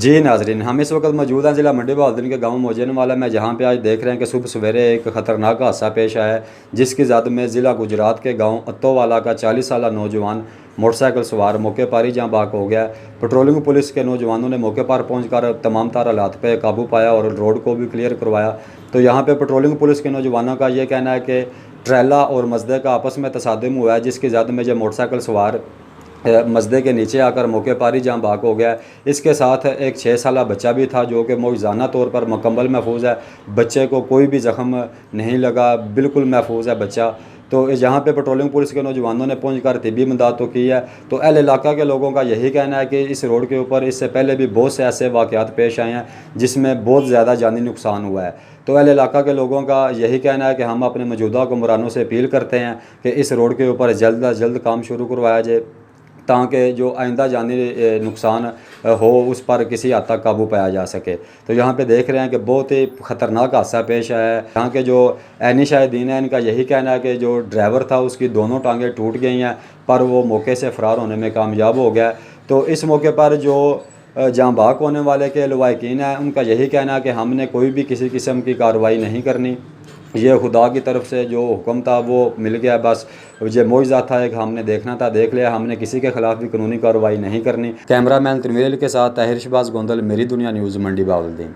जी नाजरीन, हम इस वक्त मौजूद हैं ज़िला मंडी बहाउद्दीन के गांव मोजियानवाला में, जहां पे आज देख रहे हैं कि सुबह सवेरे एक ख़तरनाक हादसा पेश आया है, जिसकी जद में ज़िला गुजरात के गांव अत्तोवाला का 40 साला नौजवान मोटरसाइकिल सवार मौके पर ही जहाँ बाक हो गया। पेट्रोलिंग पुलिस के नौजवानों ने मौके पर पहुंचकर तमाम तार हालात पर काबू पाया और रोड को भी क्लियर करवाया। तो यहाँ पर पेट्रोलिंग पुलिस के नौजवानों का ये कहना है कि ट्रेला और मजदे का आपस में तसादम हुआ है, जिसकी जद में जो मोटरसाइकिल सवार मजदे के नीचे आकर मौके पर ही जहाँ बाक हो गया। इसके साथ एक 6 साला बच्चा भी था जो कि मौजाना तौर पर मुकम्मल महफूज है। बच्चे को कोई भी ज़ख्म नहीं लगा, बिल्कुल महफूज है बच्चा। तो यहाँ पे पेट्रोलिंग पुलिस के नौजवानों ने पहुंचकर तिब्बी इमदाद तो की है। तो अहल इलाका के लोगों का यही कहना है कि इस रोड के ऊपर इससे पहले भी बहुत से ऐसे वाक़यात पेश आए हैं जिसमें बहुत ज़्यादा जानी नुकसान हुआ है। तो अहल इलाका के लोगों का यही कहना है कि हम अपने मौजूदा हुक्मरानों से अपील करते हैं कि इस रोड के ऊपर जल्द अज जल्द काम शुरू करवाया जाए, ताकि जो आइंदा जानी नुकसान हो उस पर किसी हद तक काबू पाया जा सके। तो यहाँ पे देख रहे हैं कि बहुत ही ख़तरनाक हादसा पेश आया है। यहाँ के जो ऐनी शाहिदीन है, इनका यही कहना है कि जो ड्राइवर था उसकी दोनों टांगें टूट गई हैं, पर वो मौके से फ़रार होने में कामयाब हो गया। तो इस मौके पर जो जहाँ बाक होने वाले के लवाकिन हैं, उनका यही कहना है कि हमने कोई भी किसी किस्म की कार्रवाई नहीं करनी, ये खुदा की तरफ से जो हुक्म था वो मिल गया। बस ये मौजज़ा था कि हमने देखना था, देख लिया, हमने किसी के ख़िलाफ़ भी कानूनी कार्रवाई नहीं करनी। कैमरामैन तनवीर के साथ ताहिर शहबाज, गोंदल, मेरी दुनिया न्यूज़, मंडी बहाउद्दीन।